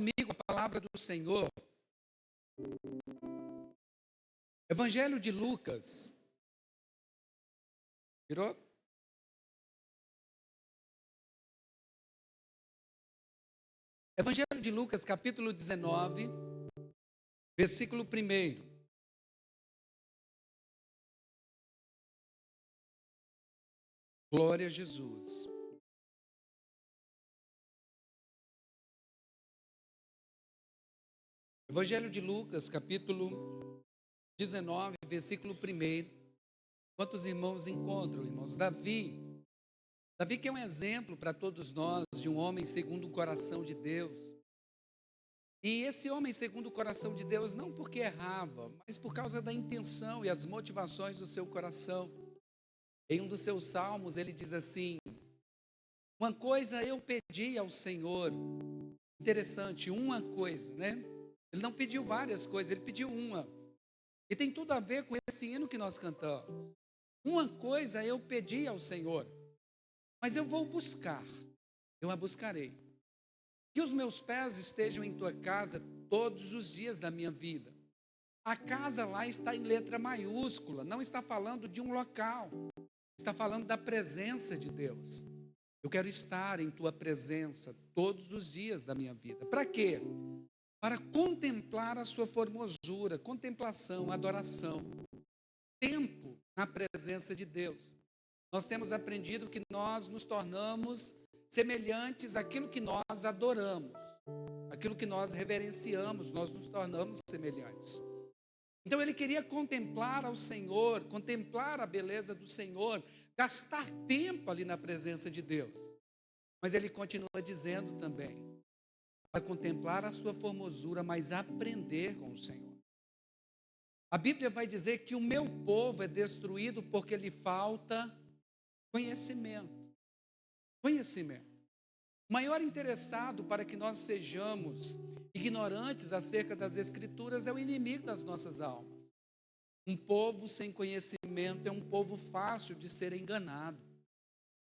comigo a palavra do Senhor. Evangelho de Lucas. Virou? Evangelho de Lucas, capítulo 19, versículo 1. Glória a Jesus. Evangelho de Lucas, capítulo 19, versículo 1. Quantos irmãos encontram, irmãos? Davi que é um exemplo para todos nós de um homem segundo o coração de Deus. E esse homem segundo o coração de Deus, não porque errava, mas por causa da intenção e as motivações do seu coração. Em um dos seus salmos, ele diz assim: uma coisa eu pedi ao Senhor. Interessante, uma coisa, né? Ele não pediu várias coisas, ele pediu uma. E tem tudo a ver com esse hino que nós cantamos. Uma coisa eu pedi ao Senhor, mas eu vou buscar, eu a buscarei. Que os meus pés estejam em tua casa todos os dias da minha vida. A casa lá está em letra maiúscula, não está falando de um local, está falando da presença de Deus. Eu quero estar em tua presença todos os dias da minha vida. Para quê? Para contemplar a sua formosura, contemplação, adoração. Tempo na presença de Deus. Nós temos aprendido que nós nos tornamos semelhantes àquilo que nós adoramos, aquilo que nós reverenciamos, nós nos tornamos semelhantes. Então ele queria contemplar ao Senhor, contemplar a beleza do Senhor, gastar tempo ali na presença de Deus. Mas ele continua dizendo também, para contemplar a sua formosura, mas aprender com o Senhor. A Bíblia vai dizer que o meu povo é destruído porque lhe falta conhecimento. Conhecimento. O maior interessado para que nós sejamos ignorantes acerca das Escrituras é o inimigo das nossas almas. Um povo sem conhecimento é um povo fácil de ser enganado.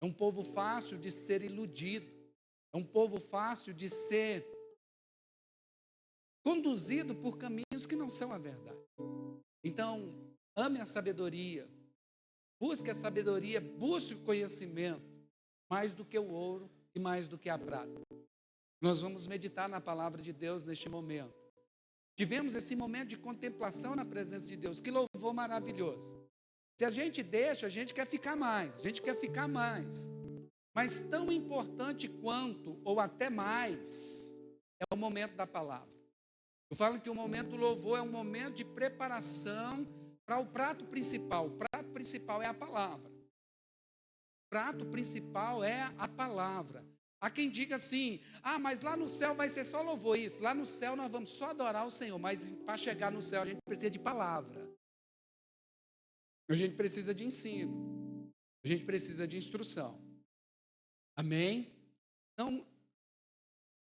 É um povo fácil de ser iludido. É um povo fácil de ser conduzido por caminhos que não são a verdade. Então, ame a sabedoria. Busque a sabedoria, busque o conhecimento. Mais do que o ouro e mais do que a prata. Nós vamos meditar na palavra de Deus neste momento. Tivemos esse momento de contemplação na presença de Deus. Que louvor maravilhoso. Se a gente deixa, a gente quer ficar mais. A gente quer ficar mais. Mas tão importante quanto, ou até mais, é o momento da palavra. Eu falo que o momento do louvor é um momento de preparação para o prato principal. O prato principal é a palavra. O prato principal é a palavra. Há quem diga assim: ah, mas lá no céu vai ser só louvor. Isso, lá no céu nós vamos só adorar o Senhor. Mas para chegar no céu a gente precisa de palavra. A gente precisa de ensino. A gente precisa de instrução. Amém? Então,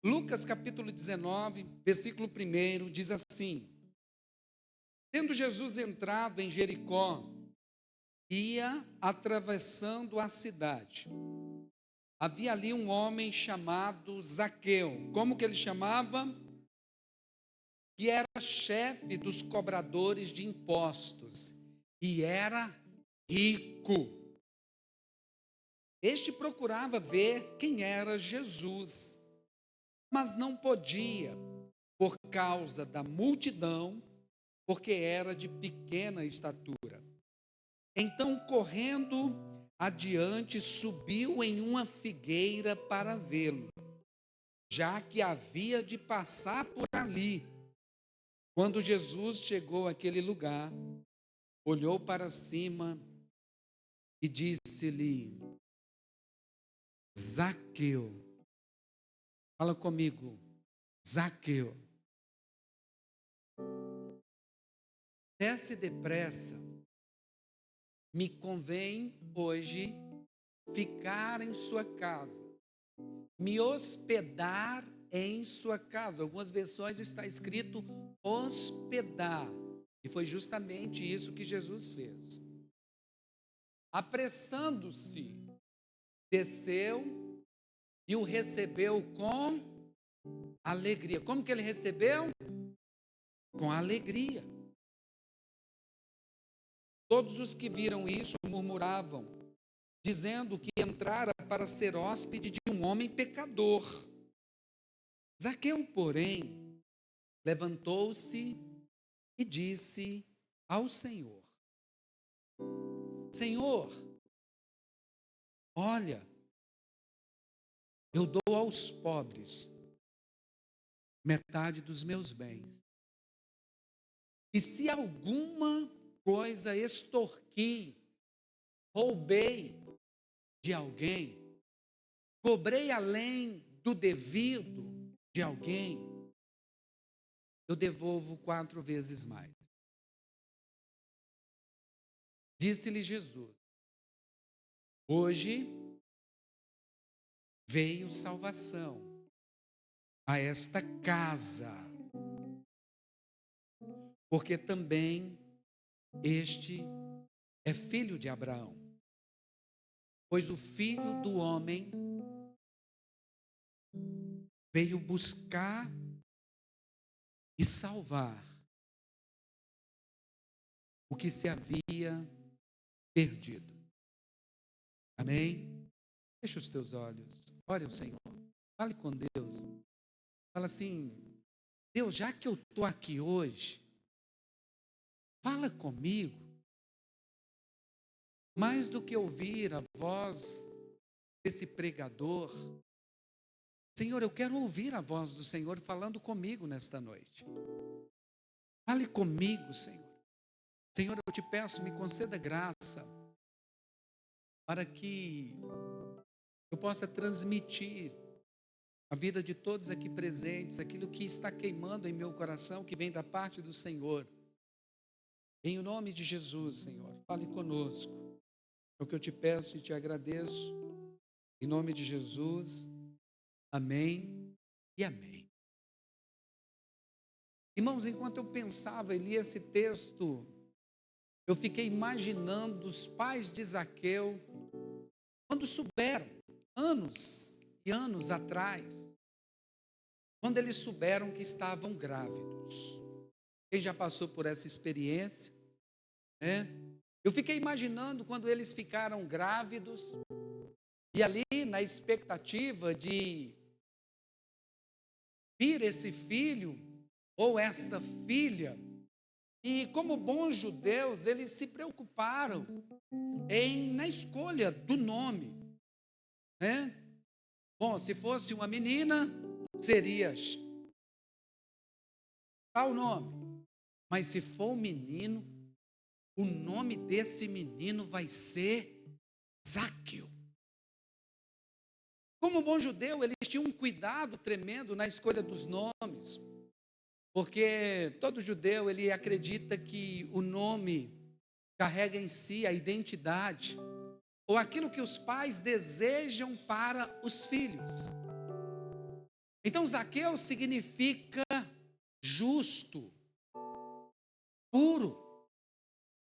Lucas capítulo 19, versículo 1, diz assim: tendo Jesus entrado em Jericó, ia atravessando a cidade. Havia ali um homem chamado Zaqueu. Como que ele chamava? Que era chefe dos cobradores de impostos e era rico. Este procurava ver quem era Jesus, mas não podia, por causa da multidão, porque era de pequena estatura. Então, correndo adiante, subiu em uma figueira para vê-lo, já que havia de passar por ali. Quando Jesus chegou àquele lugar, olhou para cima e disse-lhe: Zaqueu, fala comigo, Zaqueu, desce depressa, me convém hoje ficar em sua casa, me hospedar em sua casa. Algumas versões está escrito hospedar, e foi justamente isso que Jesus fez. Apressando-se, desceu e o recebeu com alegria. Como que ele recebeu? Com alegria. Todos os que viram isso murmuravam, dizendo que entrara para ser hóspede de um homem pecador. Zaqueu, porém, levantou-se e disse ao Senhor: Senhor, olha, eu dou aos pobres metade dos meus bens. E se alguma coisa extorqui, roubei de alguém, cobrei além do devido de alguém, eu devolvo 4 vezes mais. Disse-lhe Jesus: hoje veio salvação a esta casa, porque também este é filho de Abraão. Pois o Filho do Homem veio buscar e salvar o que se havia perdido. Amém? Feche os teus olhos, ore ao Senhor, fale com Deus. Fala assim: Deus, já que eu estou aqui hoje, fala comigo. Mais do que ouvir a voz desse pregador, Senhor, eu quero ouvir a voz do Senhor falando comigo nesta noite. Fale comigo, Senhor. Senhor, eu te peço, me conceda graça para que eu possa transmitir a vida de todos aqui presentes, aquilo que está queimando em meu coração, que vem da parte do Senhor. Em o nome de Jesus, Senhor, fale conosco. É o que eu te peço e te agradeço. Em nome de Jesus, amém e amém. Irmãos, enquanto eu pensava e li esse texto, eu fiquei imaginando os pais de Zaqueu, quando souberam, anos e anos atrás, quando eles souberam que estavam grávidos. Quem já passou por essa experiência, né? Eu fiquei imaginando quando eles ficaram grávidos, e ali na expectativa de vir esse filho ou esta filha, e como bons judeus, eles se preocuparam na escolha do nome, né? Bom, se fosse uma menina, seria tal nome, mas se for um menino, o nome desse menino vai ser Zaqueu. Como bom judeu, eles tinham um cuidado tremendo na escolha dos nomes, porque todo judeu, ele acredita que o nome carrega em si a identidade, ou aquilo que os pais desejam para os filhos. Então, Zaqueu significa justo, puro.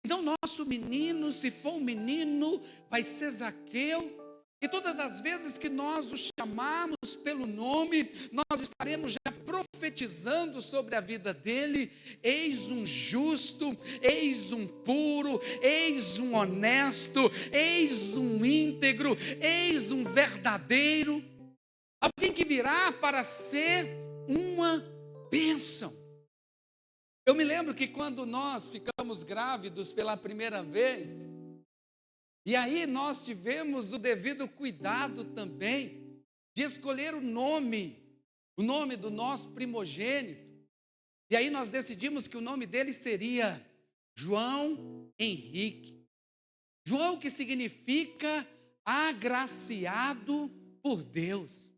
Então, nosso menino, se for um menino, vai ser Zaqueu. E todas as vezes que nós o chamarmos pelo nome, nós estaremos já profetizando sobre a vida dele. Eis um justo, eis um puro, eis um honesto, eis um íntegro, eis um verdadeiro. Alguém que virá para ser uma bênção. Eu me lembro que quando nós ficamos grávidos pela primeira vez, e aí nós tivemos o devido cuidado também de escolher o nome do nosso primogênito. E aí nós decidimos que o nome dele seria João Henrique. João, que significa agraciado por Deus.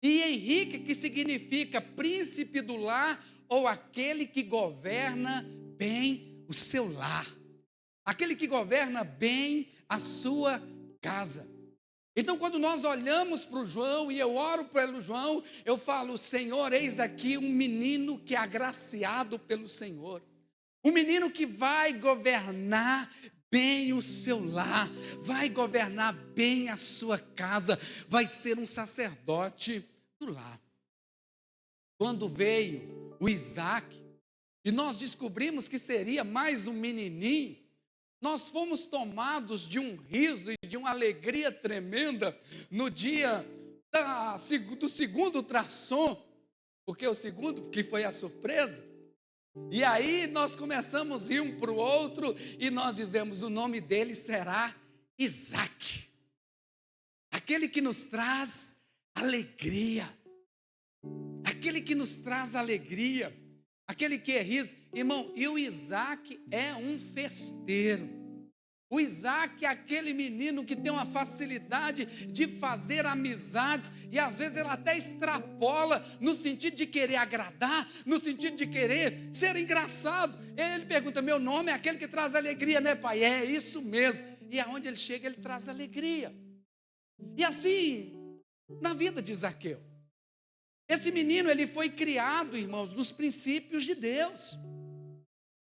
E Henrique, que significa príncipe do lar, ou aquele que governa bem o seu lar. Aquele que governa bem a sua casa. Então, quando nós olhamos para o João, e eu oro pelo João, eu falo: Senhor, eis aqui um menino que é agraciado pelo Senhor. Um menino que vai governar bem o seu lar, vai governar bem a sua casa, vai ser um sacerdote do lar. quando veio o Isaac, e nós descobrimos que seria mais um menininho, nós fomos tomados de um riso e de uma alegria tremenda no dia do segundo ultrassom, porque o segundo que foi a surpresa. E aí nós começamos a ir um para o outro e nós dizemos: o nome dele será Isaac, aquele que nos traz alegria, aquele que nos traz alegria, aquele que é riso. Irmão, e o Isaac é um festeiro. O Isaac é aquele menino que tem uma facilidade de fazer amizades, e às vezes ele até extrapola no sentido de querer agradar, no sentido de querer ser engraçado. Ele pergunta: meu nome é aquele que traz alegria, né, pai? É isso mesmo. E aonde ele chega, ele traz alegria. E assim, na vida de Zaqueu, esse menino, ele foi criado, irmãos, nos princípios de Deus.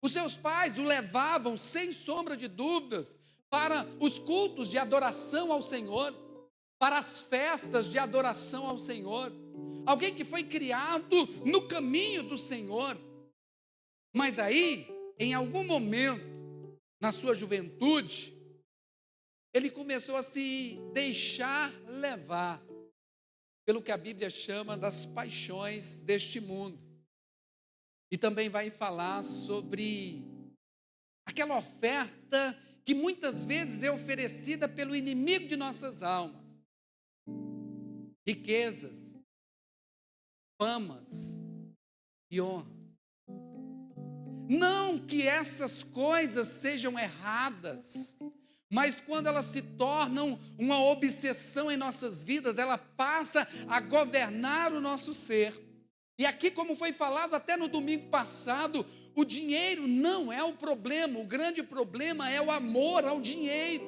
Os seus pais o levavam, sem sombra de dúvidas, para os cultos de adoração ao Senhor, para as festas de adoração ao Senhor. Alguém que foi criado no caminho do Senhor. Mas aí, em algum momento, na sua juventude, ele começou a se deixar levar pelo que a Bíblia chama das paixões deste mundo. E também vai falar sobre aquela oferta que muitas vezes é oferecida pelo inimigo de nossas almas: riquezas, famas e honras. Não que essas coisas sejam erradas, mas quando elas se tornam uma obsessão em nossas vidas, ela passa a governar o nosso ser. E aqui, como foi falado até no domingo passado, o dinheiro não é o problema, o grande problema é o amor ao dinheiro.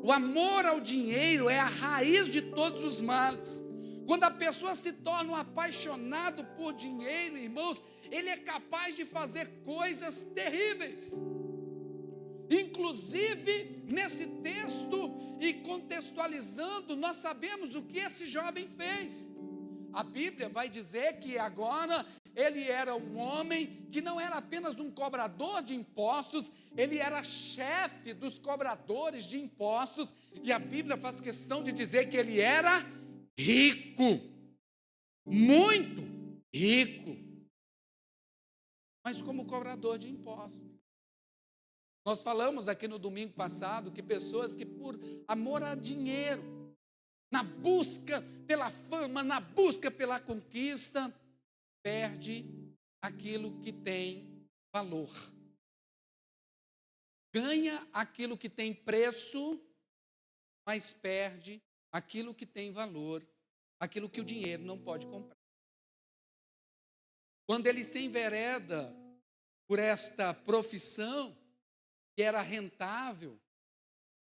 O amor ao dinheiro é a raiz de todos os males. Quando a pessoa se torna um apaixonado por dinheiro, irmãos, ele é capaz de fazer coisas terríveis. Inclusive, nesse texto e contextualizando, nós sabemos o que esse jovem fez. A Bíblia vai dizer que agora ele era um homem que não era apenas um cobrador de impostos, ele era chefe dos cobradores de impostos, e a Bíblia faz questão de dizer que ele era rico, muito rico, mas como cobrador de impostos. Nós falamos aqui no domingo passado que pessoas que por amor a dinheiro, na busca pela fama, na busca pela conquista, perde aquilo que tem valor. Ganha aquilo que tem preço, mas perde aquilo que tem valor, aquilo que o dinheiro não pode comprar. Quando ele se envereda por esta profissão, que era rentável,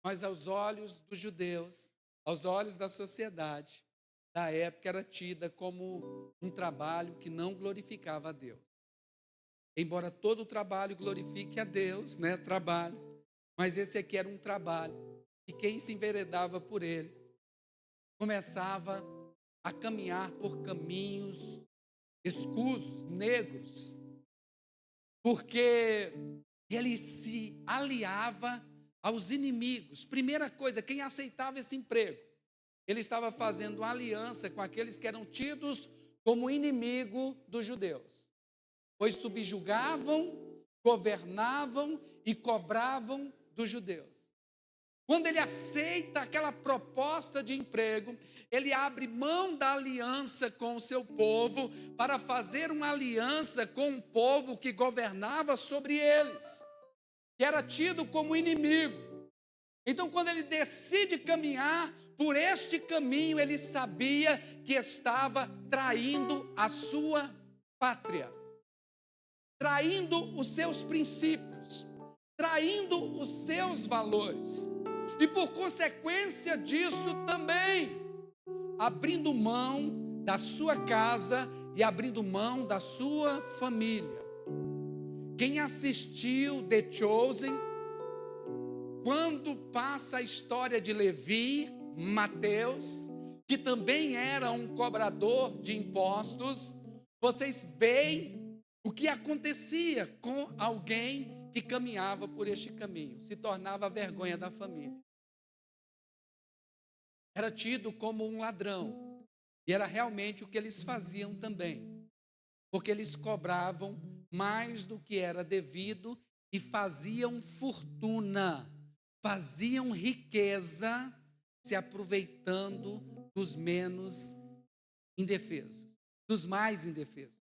mas aos olhos dos judeus, aos olhos da sociedade da época, era tida como um trabalho que não glorificava a Deus. Embora todo o trabalho glorifique a Deus, né, trabalho, mas esse aqui era um trabalho, e quem se enveredava por ele, começava a caminhar por caminhos escusos, negros, porque ele se aliava aos inimigos. Primeira coisa, quem aceitava esse emprego, ele estava fazendo uma aliança com aqueles que eram tidos como inimigo dos judeus, pois subjugavam, governavam e cobravam dos judeus. Quando ele aceita aquela proposta de emprego, ele abre mão da aliança com o seu povo para fazer uma aliança com um povo que governava sobre eles, que era tido como inimigo. Então, quando ele decide caminhar por este caminho, ele sabia que estava traindo a sua pátria, traindo os seus princípios, traindo os seus valores, e por consequência disso também, abrindo mão da sua casa e abrindo mão da sua família. Quem assistiu The Chosen, quando passa a história de Levi, Mateus, que também era um cobrador de impostos, vocês veem o que acontecia com alguém que caminhava por este caminho, se tornava a vergonha da família. Era tido como um ladrão, e era realmente o que eles faziam também, porque eles cobravam mais do que era devido e faziam fortuna, faziam riqueza, se aproveitando dos menos indefesos, dos mais indefesos.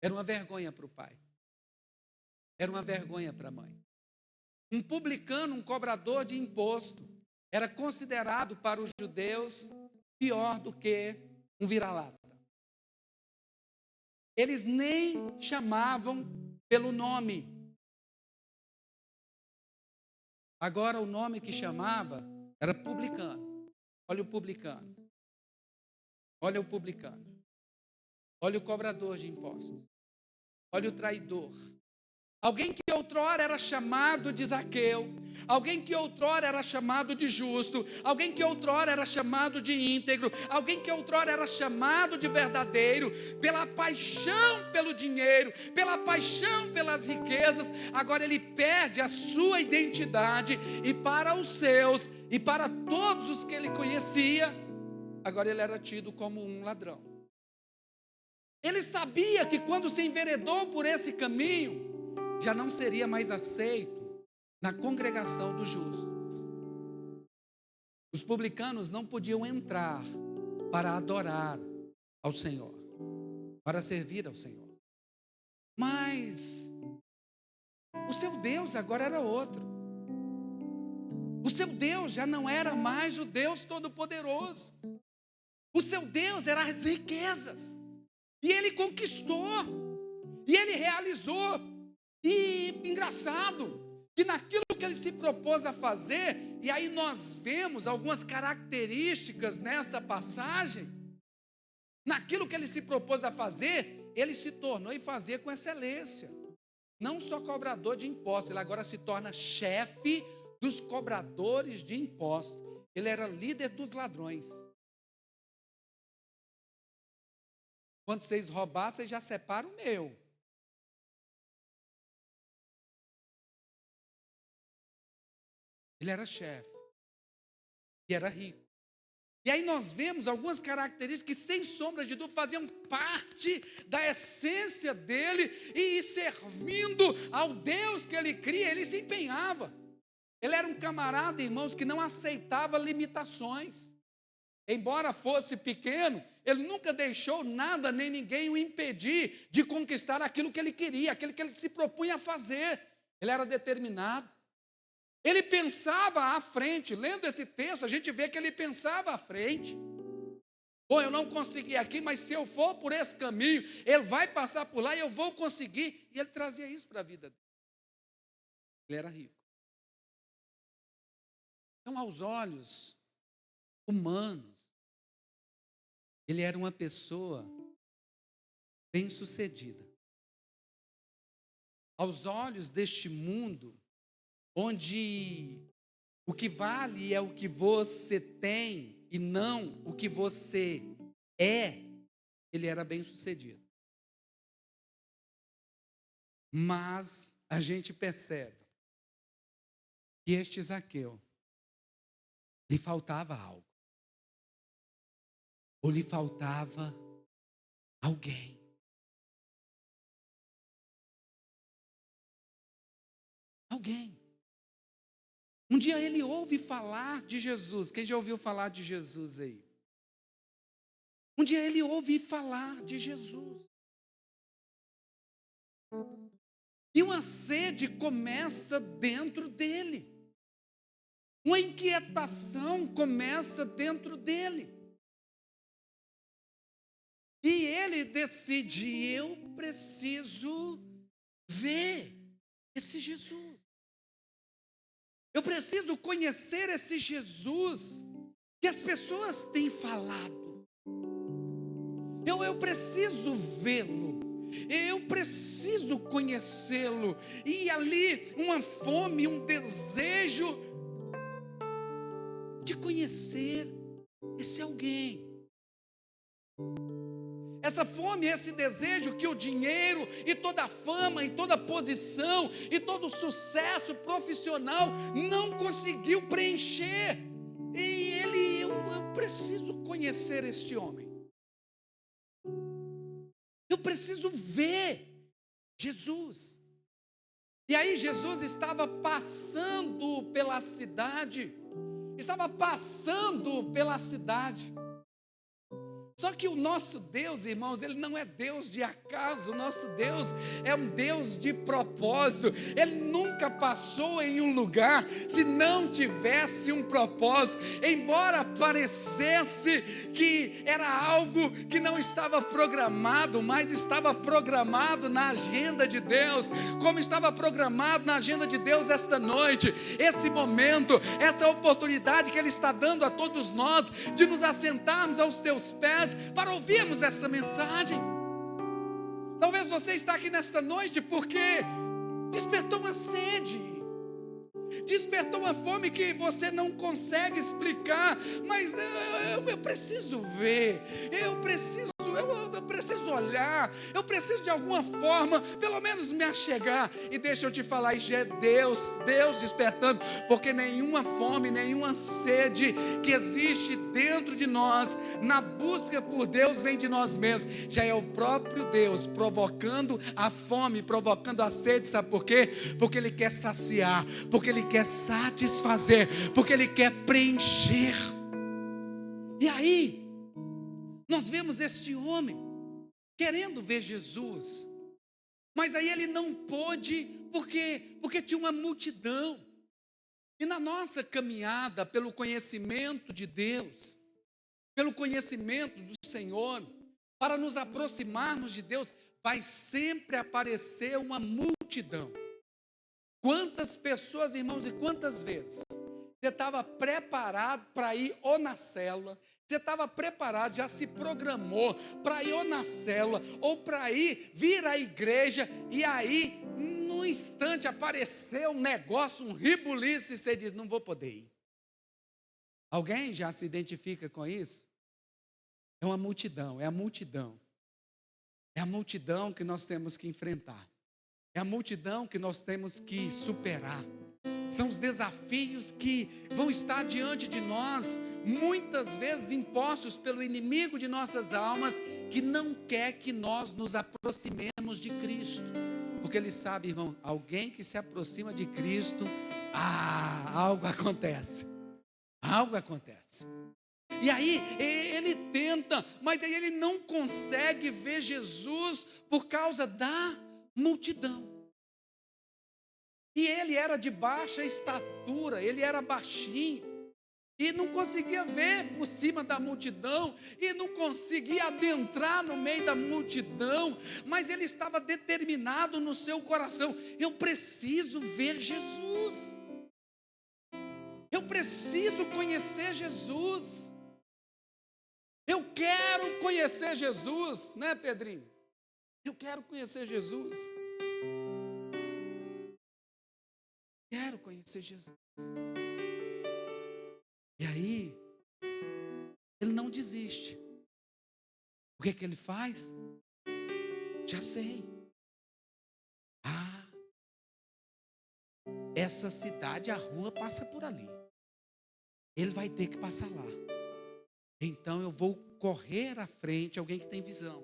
Era uma vergonha para o pai, era uma vergonha para a mãe. Um publicano, um cobrador de imposto, era considerado para os judeus pior do que um vira-lata. Eles nem chamavam pelo nome. Agora o nome que chamava era publicano. Olha o publicano. Olha o publicano. Olha o cobrador de impostos. Olha o traidor. Alguém que outrora era chamado de Zaqueu, alguém que outrora era chamado de justo, alguém que outrora era chamado de íntegro, alguém que outrora era chamado de verdadeiro, pela paixão pelo dinheiro, pela paixão pelas riquezas, agora ele perde a sua identidade, e para os seus, e para todos os que ele conhecia, agora ele era tido como um ladrão. Ele sabia que quando se enveredou por esse caminho, já não seria mais aceito na congregação dos justos. Os publicanos não podiam entrar para adorar ao Senhor, para servir ao Senhor. Mas o seu Deus agora era outro. O seu Deus já não era mais o Deus Todo-Poderoso. O seu Deus eram as riquezas. E ele conquistou. E ele realizou. E engraçado, que naquilo que ele se propôs a fazer, e aí nós vemos algumas características nessa passagem, naquilo que ele se propôs a fazer, ele se tornou e fazia com excelência. Não só cobrador de impostos, ele agora se torna chefe dos cobradores de impostos. Ele era líder dos ladrões. Quando vocês roubar, vocês já separam o meu. Ele era chefe e era rico. E aí nós vemos algumas características que, sem sombra de dúvida, faziam parte da essência dele, e servindo ao Deus que ele cria, ele se empenhava. Ele era um camarada, irmãos, que não aceitava limitações. Embora fosse pequeno, ele nunca deixou nada nem ninguém o impedir de conquistar aquilo que ele queria, aquilo que ele se propunha a fazer. Ele era determinado. Ele pensava à frente. Lendo esse texto, a gente vê que ele pensava à frente. Bom, eu não consegui aqui, mas se eu for por esse caminho, ele vai passar por lá e eu vou conseguir. E ele trazia isso para a vida dele. Ele era rico. Então, aos olhos humanos, ele era uma pessoa bem-sucedida. Aos olhos deste mundo, onde o que vale é o que você tem e não o que você é, ele era bem-sucedido. Mas a gente percebe que este Zaqueu, lhe faltava algo, ou lhe faltava alguém. Alguém. Um dia ele ouve falar de Jesus. Quem já ouviu falar de Jesus aí? Um dia ele ouve falar de Jesus. E uma sede começa dentro dele. Uma inquietação começa dentro dele. E ele decide: eu preciso ver esse Jesus. Eu preciso conhecer esse Jesus que as pessoas têm falado. Eu preciso vê-lo. Eu preciso conhecê-lo. E ali uma fome, um desejo de conhecer esse alguém. Essa fome, esse desejo que o dinheiro e toda a fama, e toda a posição, e todo o sucesso profissional não conseguiu preencher. E eu preciso conhecer este homem. Eu preciso ver Jesus. E aí Jesus estava passando pela cidade. Só que o nosso Deus, irmãos, Ele não é Deus de acaso. O nosso Deus é um Deus de propósito. Ele nunca passou em um lugar se não tivesse um propósito. Embora parecesse que era algo que não estava programado, mas estava programado na agenda de Deus, como estava programado na agenda de Deus esta noite, esse momento, essa oportunidade que Ele está dando a todos nós, de nos assentarmos aos teus pés, para ouvirmos esta mensagem. Talvez você está aqui nesta noite porque despertou uma sede, despertou uma fome que você não consegue explicar, mas eu preciso ver, eu preciso olhar, eu preciso de alguma forma, pelo menos me achegar. E deixa eu te falar, isso é Deus despertando, porque nenhuma fome, nenhuma sede que existe dentro de nós, na busca por Deus, vem de nós mesmos. Já é o próprio Deus provocando a fome, provocando a sede. Sabe por quê? Porque Ele quer saciar, porque Ele quer satisfazer, porque Ele quer preencher. E aí nós vemos este homem querendo ver Jesus, mas aí ele não pôde, porque tinha uma multidão. E na nossa caminhada pelo conhecimento de Deus, pelo conhecimento do Senhor, para nos aproximarmos de Deus, vai sempre aparecer uma multidão. Quantas pessoas, irmãos, e quantas vezes você estava preparado para ir ou na célula, você estava preparado, já se programou para ir ou na célula, ou para vir à igreja, e aí, num instante, apareceu um negócio, um ribuliço, e você diz, não vou poder ir. Alguém já se identifica com isso? É uma multidão, é a multidão. É a multidão que nós temos que enfrentar. É a multidão que nós temos que superar. São os desafios que vão estar diante de nós, muitas vezes impostos pelo inimigo de nossas almas, que não quer que nós nos aproximemos de Cristo. Porque ele sabe, irmão, alguém que se aproxima de Cristo, algo acontece. Algo acontece. E aí ele tenta, mas aí ele não consegue ver Jesus por causa da multidão. E ele era de baixa estatura, ele era baixinho, e não conseguia ver por cima da multidão, e não conseguia adentrar no meio da multidão, mas ele estava determinado no seu coração: eu preciso ver Jesus, eu preciso conhecer Jesus, eu quero conhecer Jesus, né, Pedrinho? Eu quero conhecer Jesus. Quero conhecer Jesus. E aí, ele não desiste. O que é que ele faz? Já sei. Essa cidade, a rua passa por ali. Ele vai ter que passar lá. Então eu vou correr à frente, alguém que tem visão.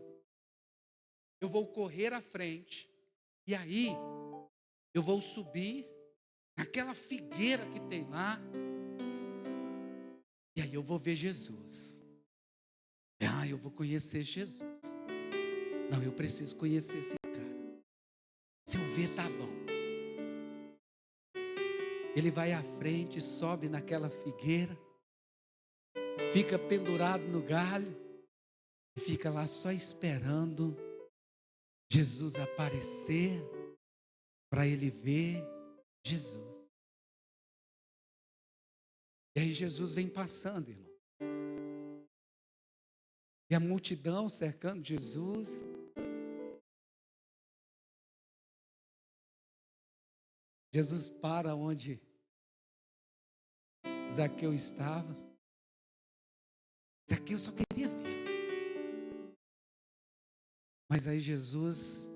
Eu vou correr à frente. E aí, eu vou subir naquela figueira que tem lá, e aí eu vou ver Jesus. Eu vou conhecer Jesus. Não, eu preciso conhecer esse cara. Se eu ver, tá bom. Ele vai à frente, sobe naquela figueira, fica pendurado no galho, e fica lá só esperando Jesus aparecer, para ele ver Jesus. E aí Jesus vem passando, irmão. E a multidão cercando Jesus. Jesus para onde Zaqueu estava. Zaqueu só queria ver. Mas aí Jesus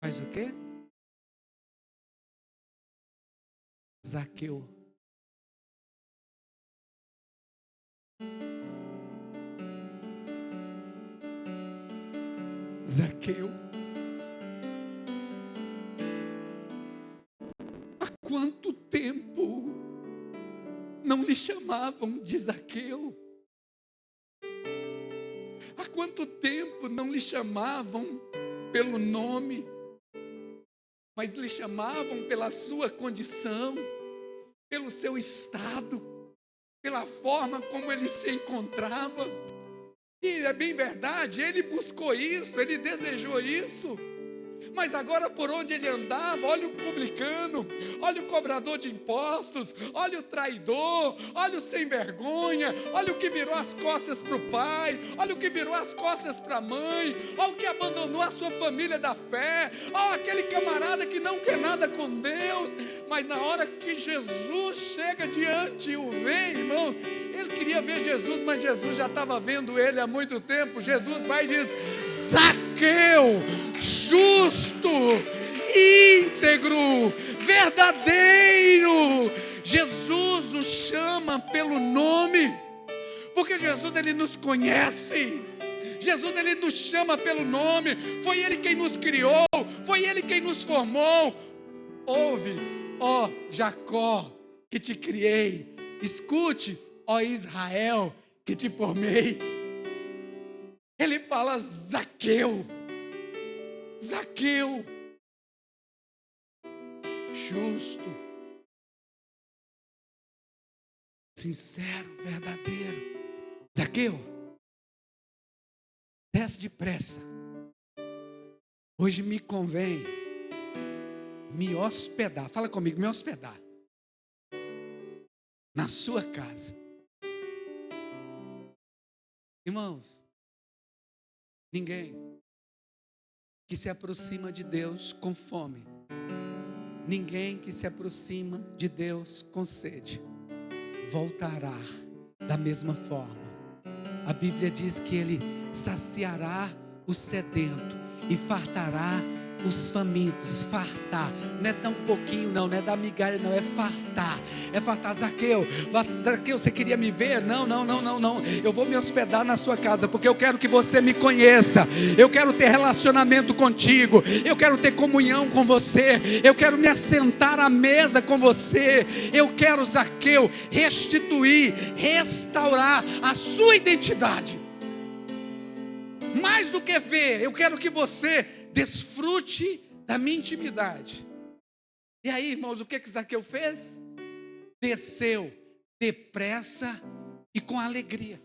faz o quê? Zaqueu. Zaqueu. Há quanto tempo não lhe chamavam de Zaqueu? Há quanto tempo não lhe chamavam pelo nome, mas lhe chamavam pela sua condição, pelo seu estado, pela forma como ele se encontrava? E é bem verdade, ele buscou isso, ele desejou isso. Mas agora por onde ele andava, olha o publicano, olha o cobrador de impostos, olha o traidor, olha o sem vergonha, olha o que virou as costas para o pai, olha o que virou as costas para a mãe, olha o que abandonou a sua família da fé, olha aquele camarada que não quer nada com Deus. Mas na hora que Jesus chega diante e o vê, irmãos, ele queria ver Jesus, mas Jesus já estava vendo ele há muito tempo. Jesus vai e diz: Zaqueu, justo, íntegro, verdadeiro. Jesus o chama pelo nome, porque Jesus, ele nos conhece. Jesus, ele nos chama pelo nome. Foi ele quem nos criou, foi ele quem nos formou. Ouve, ó Jacó, que te criei. Escute, ó Israel, que te formei. Ele fala: Zaqueu, Zaqueu, justo, sincero, verdadeiro. Zaqueu, desce depressa. Hoje me convém me hospedar. Fala comigo, me hospedar na sua casa. Irmãos, ninguém que se aproxima de Deus com fome, ninguém que se aproxima de Deus com sede, voltará da mesma forma. A Bíblia diz que Ele saciará o sedento e fartará os famintos. Fartar, não é dar um pouquinho não, não é dar migalha não, é fartar. É fartar. Zaqueu, você queria me ver? Não, eu vou me hospedar na sua casa, porque eu quero que você me conheça, eu quero ter relacionamento contigo, eu quero ter comunhão com você, eu quero me assentar à mesa com você. Eu quero, Zaqueu, restituir, restaurar a sua identidade. Mais do que ver, eu quero que você desfrute da minha intimidade. E aí, irmãos, o que Zaqueu fez? Desceu depressa e com alegria.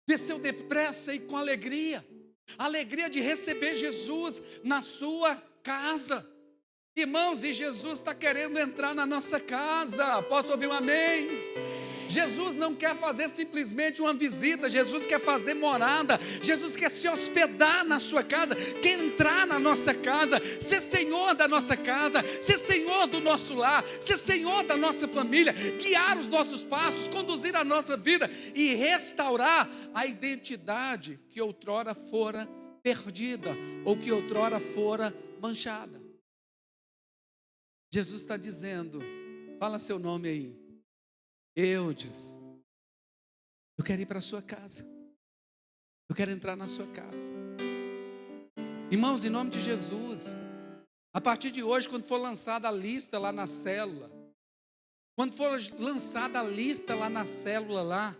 Desceu depressa e com alegria. Alegria de receber Jesus na sua casa. Irmãos, e Jesus está querendo entrar na nossa casa. Posso ouvir um amém? Jesus não quer fazer simplesmente uma visita, Jesus quer fazer morada, Jesus quer se hospedar na sua casa, quer entrar na nossa casa, ser Senhor da nossa casa, ser Senhor do nosso lar, ser Senhor da nossa família, guiar os nossos passos, conduzir a nossa vida e restaurar a identidade que outrora fora perdida ou que outrora fora manchada. Jesus está dizendo, fala seu nome aí. Eudes, eu quero ir para a sua casa, eu quero entrar na sua casa. Irmãos, em nome de Jesus, a partir de hoje, quando for lançada a lista lá na célula, quando for lançada a lista lá na célula lá,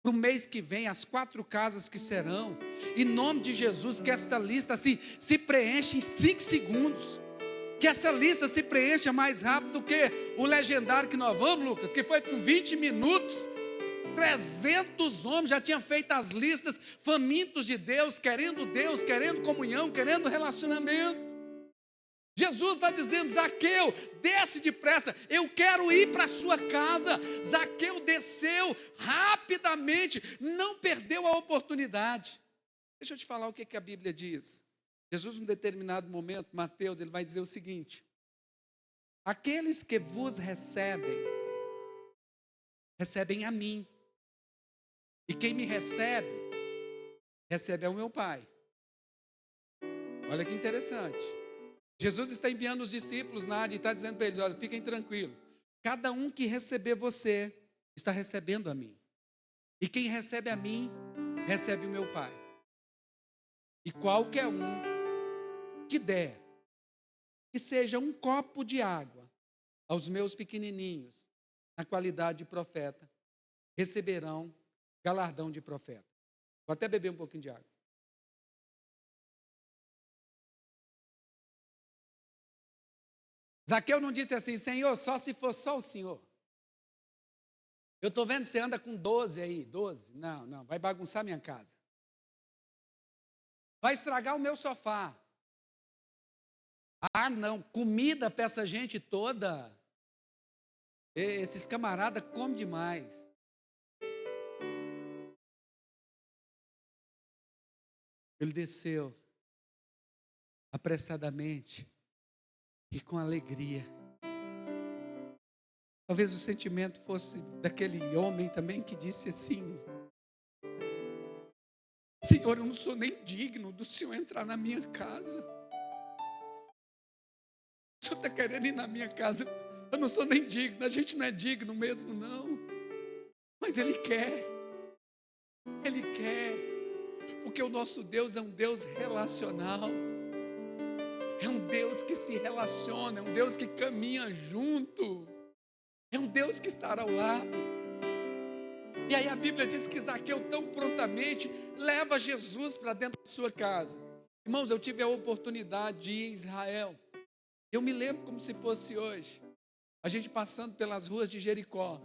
para o mês que vem, as 4 casas que serão, em nome de Jesus, que esta lista assim, se preencha em 5 segundos. Que essa lista se preencha mais rápido do que o legendário que nós vamos, Lucas, que foi com 20 minutos, 300 homens já tinham feito as listas, famintos de Deus, querendo comunhão, querendo relacionamento. Jesus está dizendo, Zaqueu, desce depressa, eu quero ir para a sua casa. Zaqueu desceu rapidamente, não perdeu a oportunidade. Deixa eu te falar o que a Bíblia diz. Jesus, em um determinado momento, Mateus, ele vai dizer o seguinte: aqueles que vos recebem, recebem a mim, e quem me recebe, recebe ao meu Pai. Olha que interessante. Jesus está enviando os discípulos na área e está dizendo para eles: olha, fiquem tranquilos. Cada um que receber você, está recebendo a mim. E quem recebe a mim, recebe o meu Pai. E qualquer um que der, que seja um copo de água aos meus pequenininhos, na qualidade de profeta, receberão galardão de profeta. Vou até beber um pouquinho de água. Zaqueu não disse assim: Senhor, só se for só o Senhor. Eu estou vendo que você anda com 12 aí, 12. Não, vai bagunçar minha casa. Vai estragar o meu sofá. Ah, não, comida para essa gente toda. Esses camaradas comem demais. Ele desceu apressadamente e com alegria. Talvez o sentimento fosse daquele homem também que disse assim: Senhor, eu não sou nem digno do Senhor entrar na minha casa. O Senhor está querendo ir na minha casa. Eu não sou nem digno, a gente não é digno mesmo, não. Mas Ele quer. Ele quer. Porque o nosso Deus é um Deus relacional. É um Deus que se relaciona, é um Deus que caminha junto. É um Deus que está ao lado. E aí a Bíblia diz que Zaqueu tão prontamente leva Jesus para dentro da sua casa. Irmãos, eu tive a oportunidade de ir em Israel. Eu me lembro como se fosse hoje. A gente passando pelas ruas de Jericó.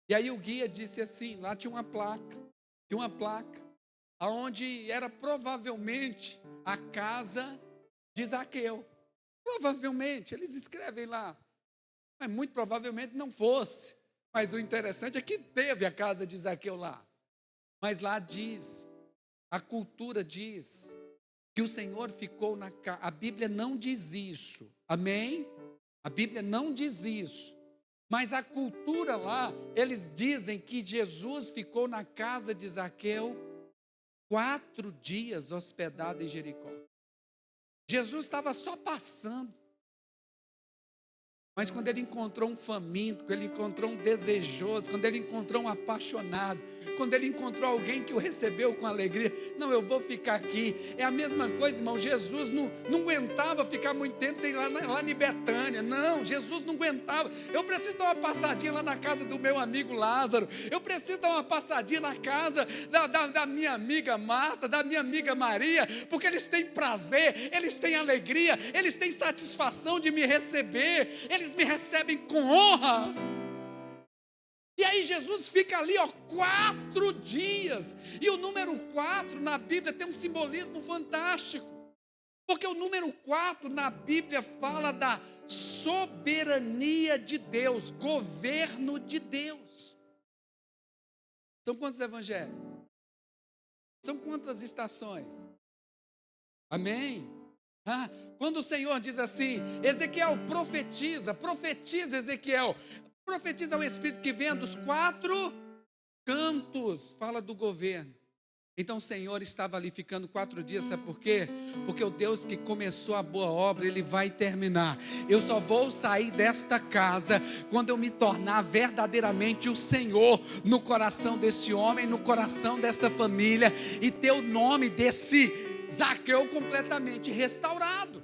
E aí o guia disse assim, lá tinha uma placa, aonde era provavelmente a casa de Zaqueu. Provavelmente, eles escrevem lá. Mas muito provavelmente não fosse. Mas o interessante é que teve a casa de Zaqueu lá. Mas lá diz, a cultura diz, que o Senhor ficou na casa. A Bíblia não diz isso. Amém? A Bíblia não diz isso. Mas a cultura lá, eles dizem que Jesus ficou na casa de Zaqueu 4 dias hospedado em Jericó. Jesus estava só passando. Mas quando ele encontrou um faminto, quando ele encontrou um desejoso, quando ele encontrou um apaixonado, quando ele encontrou alguém que o recebeu com alegria, não, eu vou ficar aqui. É a mesma coisa, irmão. Jesus não aguentava ficar muito tempo sem ir lá em Betânia. Não, Jesus não aguentava. Eu preciso dar uma passadinha lá na casa do meu amigo Lázaro. Eu preciso dar uma passadinha na casa da minha amiga Marta, da minha amiga Maria, porque eles têm prazer, eles têm alegria, eles têm satisfação de me receber. Eles me recebem com honra. E aí Jesus fica ali 4 dias. E o número 4 na Bíblia tem um simbolismo fantástico. Porque o número 4 na Bíblia fala da soberania de Deus, governo de Deus. São quantos evangelhos? São quantas estações? Amém? Quando o Senhor diz assim, Ezequiel profetiza Ezequiel, profetiza o Espírito que vem dos 4 cantos, fala do governo. Então o Senhor estava ali ficando 4 dias, sabe por quê? Porque o Deus que começou a boa obra, Ele vai terminar. Eu só vou sair desta casa quando eu me tornar verdadeiramente o Senhor no coração deste homem, no coração desta família, e ter o nome desse Zaqueu completamente restaurado.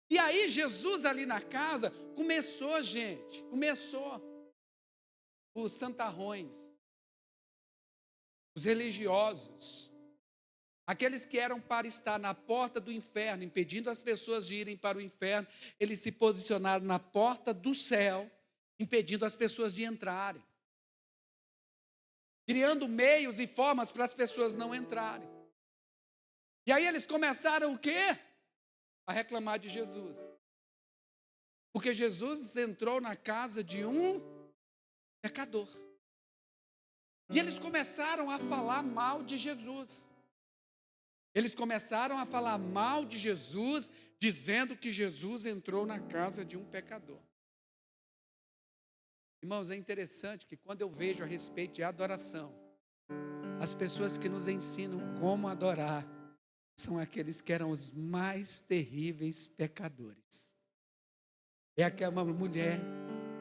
E aí Jesus ali na casa começou os santarrões, os religiosos, aqueles que eram para estar na porta do inferno, impedindo as pessoas de irem para o inferno, eles se posicionaram na porta do céu, impedindo as pessoas de entrarem, criando meios e formas para as pessoas não entrarem. E aí eles começaram o quê? A reclamar de Jesus. Porque Jesus entrou na casa de um pecador. E eles começaram a falar mal de Jesus. Eles começaram a falar mal de Jesus, dizendo que Jesus entrou na casa de um pecador. Irmãos, é interessante que quando eu vejo a respeito de adoração, as pessoas que nos ensinam como adorar, são aqueles que eram os mais terríveis pecadores. É aquela mulher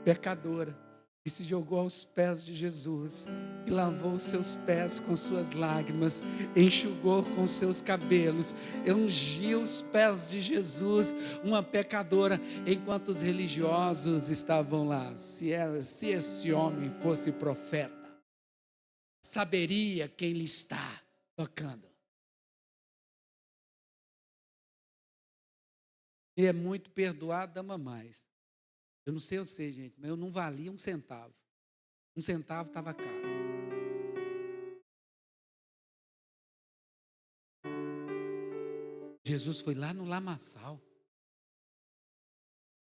pecadora que se jogou aos pés de Jesus e lavou os seus pés com suas lágrimas, enxugou com seus cabelos, ungiu os pés de Jesus, uma pecadora, enquanto os religiosos estavam lá. Se esse homem fosse profeta, saberia quem lhe está tocando. E é muito perdoado, ama mais. Eu não sei você, gente, mas eu não valia um centavo. Um centavo estava caro. Jesus foi lá no lamaçal.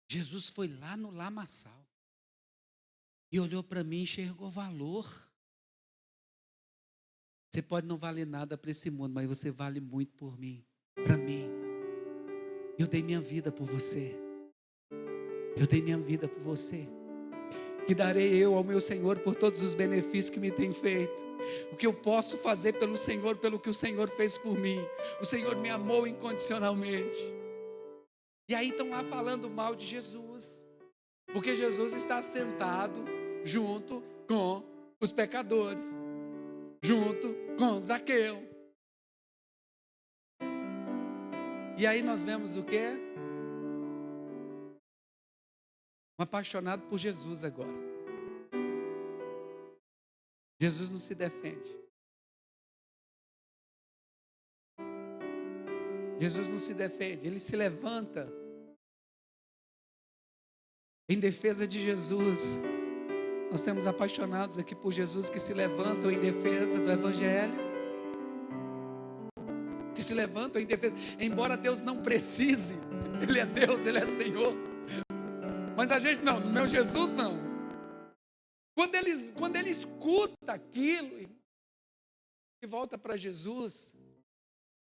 Jesus foi lá no lamaçal. E olhou para mim e enxergou valor. Você pode não valer nada para esse mundo, mas você vale muito por mim, para mim. Eu dei minha vida por você. Eu dei minha vida por você. Que darei eu ao meu Senhor por todos os benefícios que me tem feito. O que eu posso fazer pelo Senhor, pelo que o Senhor fez por mim. O Senhor me amou incondicionalmente. E aí estão lá falando mal de Jesus. Porque Jesus está sentado junto com os pecadores. Junto com Zaqueu. E aí nós vemos o quê? Um apaixonado por Jesus agora. Jesus não se defende. Jesus não se defende, ele se levanta em defesa de Jesus. Nós temos apaixonados aqui por Jesus que se levantam em defesa do Evangelho, que se levantam em defesa, embora Deus não precise, Ele é Deus, Ele é Senhor, mas a gente não, no meu Jesus não. Quando ele escuta aquilo e volta para Jesus,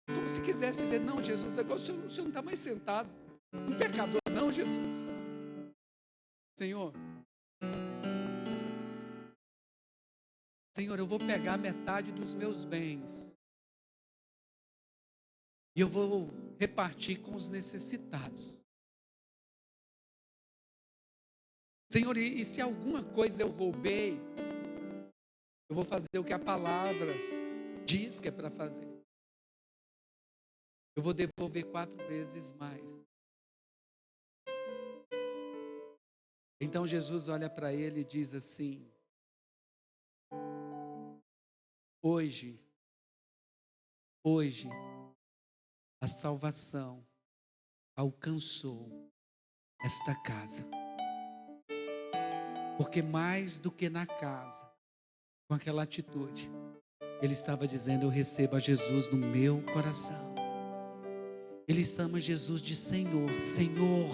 como se quisesse dizer, não, Jesus, agora o senhor não está mais sentado, um pecador, não, Jesus. Senhor, eu vou pegar metade dos meus bens e eu vou repartir com os necessitados. Senhor, e se alguma coisa eu roubei, eu vou fazer o que a palavra diz que é para fazer. Eu vou devolver 4 vezes mais. Então Jesus olha para ele e diz assim: hoje, a salvação alcançou esta casa. Porque mais do que na casa, com aquela atitude, ele estava dizendo: eu recebo a Jesus no meu coração. Ele chama Jesus de Senhor, Senhor.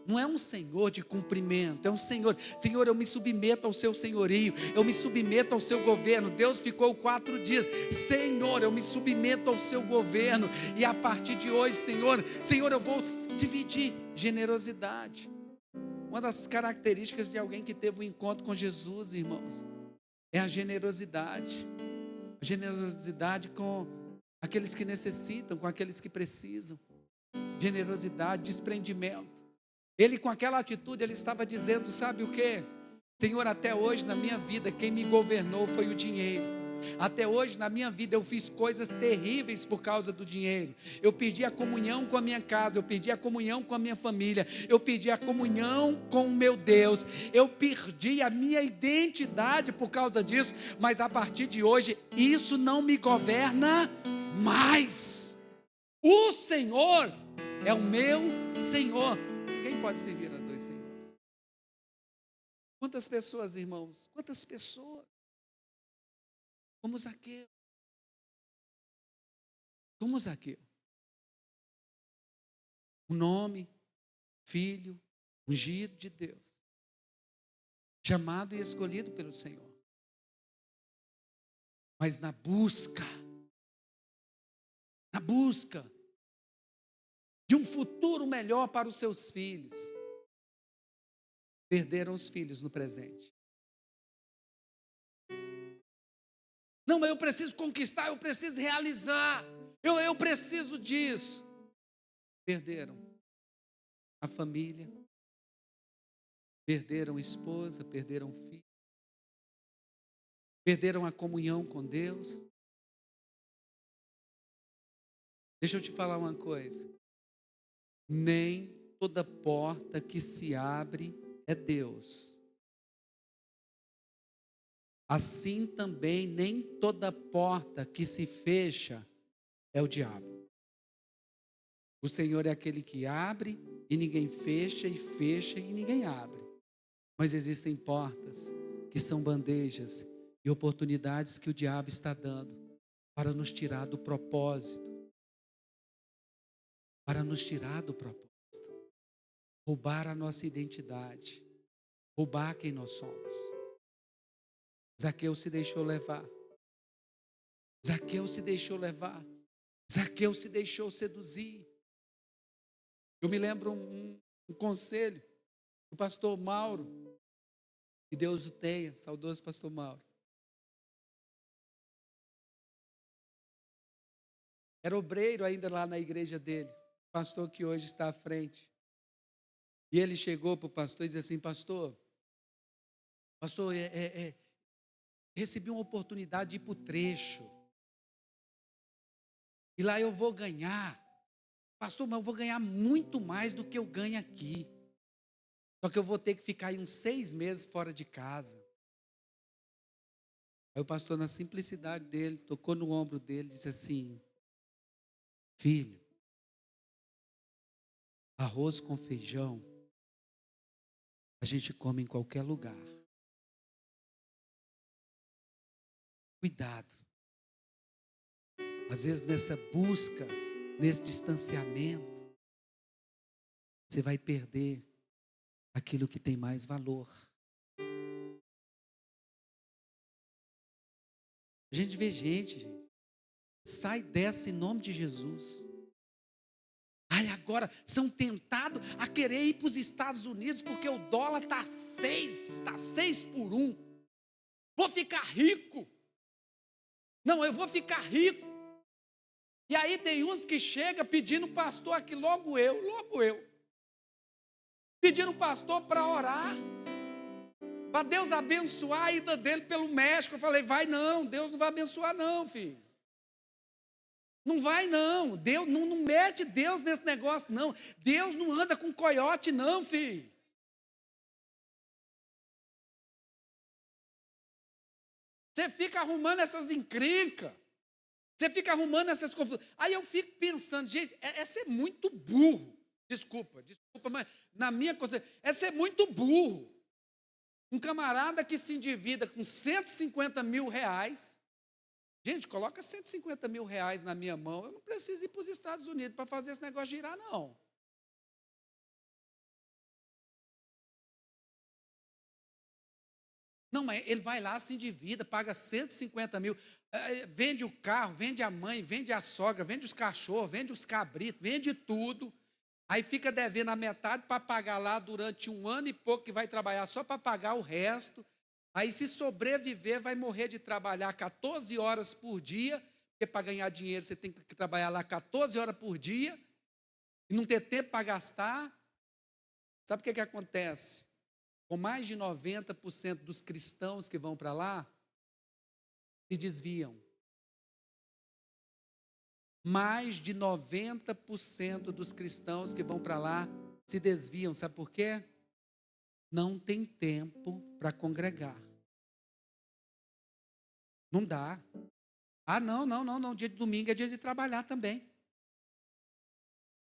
Não é um Senhor de cumprimento, é um Senhor. Senhor, eu me submeto ao seu senhorio, eu me submeto ao seu governo. Deus ficou 4 dias. Senhor, eu me submeto ao seu governo. E a partir de hoje, Senhor, eu vou dividir generosidade. Uma das características de alguém que teve um encontro com Jesus, irmãos, é a generosidade. A generosidade com aqueles que necessitam, com aqueles que precisam. Generosidade, desprendimento. Ele, com aquela atitude, ele estava dizendo, sabe o quê? Senhor, até hoje na minha vida, quem me governou foi o dinheiro. Até hoje na minha vida eu fiz coisas terríveis por causa do dinheiro. Eu perdi a comunhão com a minha casa, eu perdi a comunhão com a minha família, eu perdi a comunhão com o meu Deus, eu perdi a minha identidade por causa disso. Mas a partir de hoje isso não me governa mais. O Senhor é o meu Senhor. Ninguém pode servir a 2 senhores. Quantas pessoas, irmãos? Quantas pessoas? Como Zaqueu. Como Zaqueu. O nome, filho, ungido de Deus. Chamado e escolhido pelo Senhor. Mas na busca de um futuro melhor para os seus filhos, perderam os filhos no presente. Não, mas eu preciso conquistar, eu preciso realizar, eu preciso disso. Perderam a família, perderam a esposa, perderam o filho, perderam a comunhão com Deus. Deixa eu te falar uma coisa. Nem toda porta que se abre é Deus. Assim também, nem toda porta que se fecha é o diabo. O Senhor é aquele que abre e ninguém fecha, e fecha e ninguém abre. Mas existem portas que são bandejas e oportunidades que o diabo está dando para nos tirar do propósito. Para nos tirar do propósito. Roubar a nossa identidade. Roubar quem nós somos. Zaqueu se deixou levar. Zaqueu se deixou levar. Zaqueu se deixou seduzir. Eu me lembro um conselho do pastor Mauro, que Deus o tenha, saudoso pastor Mauro. Era obreiro ainda lá na igreja dele, pastor que hoje está à frente. E ele chegou para o pastor e disse assim: pastor, recebi uma oportunidade de ir para o trecho. E lá eu vou ganhar. Pastor, mas eu vou ganhar muito mais do que eu ganho aqui. Só que eu vou ter que ficar aí uns 6 meses fora de casa. Aí o pastor, na simplicidade dele, tocou no ombro dele e disse assim: filho, arroz com feijão a gente come em qualquer lugar. Cuidado. Às vezes nessa busca, nesse distanciamento, você vai perder aquilo que tem mais valor. A gente vê gente, sai dessa em nome de Jesus. Ai, agora são tentados a querer ir para os Estados Unidos porque o dólar está 6 por 1. Vou ficar rico. Não, eu vou ficar rico. E aí tem uns que chegam pedindo pastor aqui, logo eu. Pedindo pastor para orar. Para Deus abençoar a ida dele pelo México. Eu falei, vai não, Deus não vai abençoar não, filho. Não vai não, Deus não mete Deus nesse negócio não. Deus não anda com coiote não, filho. Você fica arrumando essas encrencas. Você fica arrumando essas confusões. Aí eu fico pensando, gente, é ser muito burro. Desculpa, mas na minha concepção, é ser muito burro. Um camarada que se endivida com 150 mil reais. Gente, coloca 150 mil reais na minha mão. Eu não preciso ir para os Estados Unidos para fazer esse negócio girar, não. Não, mas ele vai lá, se endivida, paga 150 mil, vende o carro, vende a mãe, vende a sogra, vende os cachorros, vende os cabritos, vende tudo. Aí fica devendo a metade para pagar lá durante 1 ano e pouco, que vai trabalhar só para pagar o resto. Aí, se sobreviver, vai morrer de trabalhar 14 horas por dia, porque para ganhar dinheiro você tem que trabalhar lá 14 horas por dia, e não ter tempo para gastar. Sabe o que acontece? Com mais de 90% dos cristãos que vão para lá, se desviam. Mais de 90% dos cristãos que vão para lá se desviam. Sabe por quê? Não tem tempo para congregar. Não dá. Ah, não. Dia de domingo é dia de trabalhar também.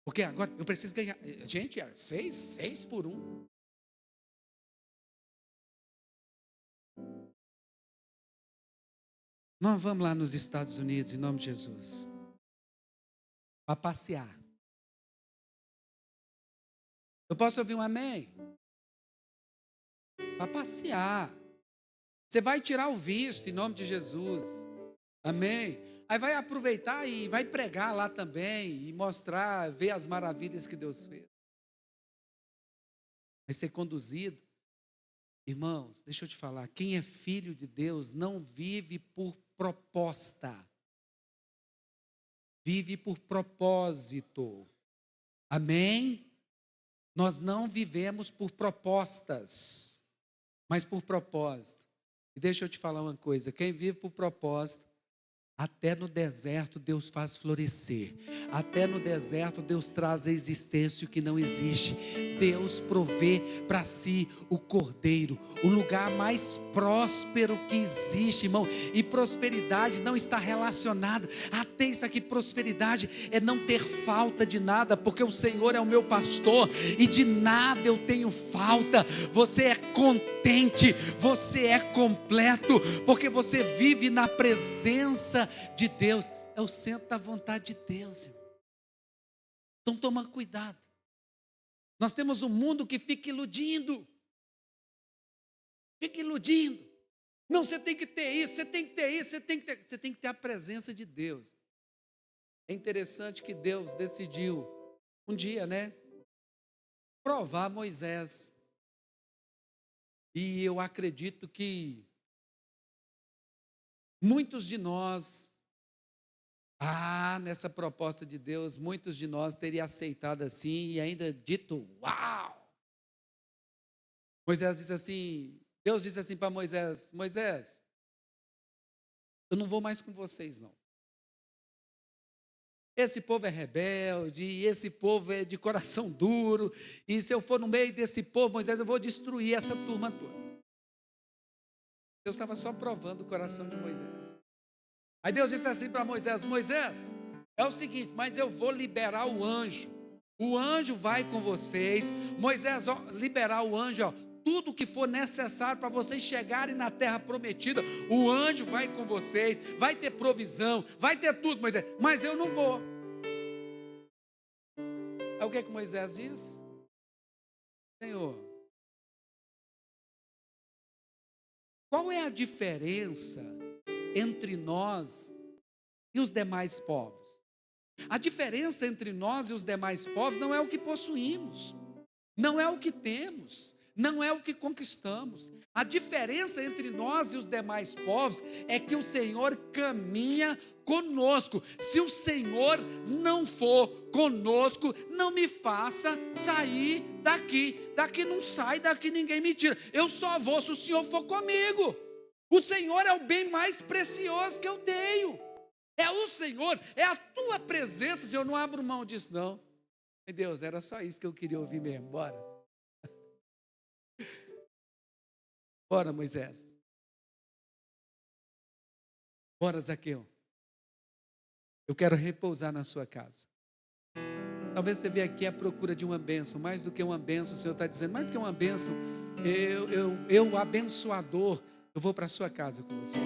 Porque agora eu preciso ganhar. Gente, é 6 por 1. Nós vamos lá nos Estados Unidos, em nome de Jesus, para passear. Eu posso ouvir um amém? Para passear. Você vai tirar o visto, em nome de Jesus. Amém? Aí vai aproveitar e vai pregar lá também, e mostrar, ver as maravilhas que Deus fez. Vai ser conduzido. Irmãos, deixa eu te falar, quem é filho de Deus não vive por proposta, vive por propósito. Amém? Nós não vivemos por propostas, mas por propósito. E deixa eu te falar uma coisa: quem vive por propósito, até no deserto Deus faz florescer. Até no deserto Deus traz à existência o que não existe. Deus provê para si o cordeiro, o lugar mais próspero que existe, irmão. E prosperidade não está relacionada. Até isso aqui, prosperidade é não ter falta de nada, porque o Senhor é o meu pastor e de nada eu tenho falta. Você é contente, você é completo, porque você vive na presença de Deus. É o centro da vontade de Deus, irmão. Então toma cuidado. Nós temos um mundo que fica iludindo. Fica iludindo. Não, você tem que ter isso, você tem que ter isso, você tem que ter a presença de Deus. É interessante que Deus decidiu um dia, né, provar Moisés. E eu acredito que muitos de nós, nessa proposta de Deus, muitos de nós teriam aceitado assim e ainda dito, uau! Moisés disse assim, Deus disse assim para Moisés, Moisés, eu não vou mais com vocês não. Esse povo é rebelde, esse povo é de coração duro, e se eu for no meio desse povo, Moisés, eu vou destruir essa turma toda. Deus estava só provando o coração de Moisés. Aí Deus disse assim para Moisés, Moisés, é o seguinte, mas eu vou liberar o anjo vai com vocês. Moisés, liberar o anjo, tudo que for necessário para vocês chegarem na terra prometida, o anjo vai com vocês, vai ter provisão, vai ter tudo, Moisés, mas eu não vou. Aí o que Moisés diz? Senhor, qual é a diferença entre nós e os demais povos? A diferença entre nós e os demais povos não é o que possuímos, não é o que temos, não é o que conquistamos. A diferença entre nós e os demais povos é que o Senhor caminha conosco. Se o Senhor não for conosco, não me faça sair daqui. Daqui não sai, daqui ninguém me tira. Eu só vou se o Senhor for comigo. O Senhor é o bem mais precioso que eu tenho. É o Senhor, é a tua presença. Se eu não abro mão disso, não. Meu Deus, era só isso que eu queria ouvir mesmo. Bora. Bora, Moisés. Bora, Zaqueu. Eu quero repousar na sua casa. Talvez você veja aqui à procura de uma bênção. Mais do que uma bênção, o Senhor está dizendo, mais do que uma bênção, eu abençoador, eu vou para a sua casa com você.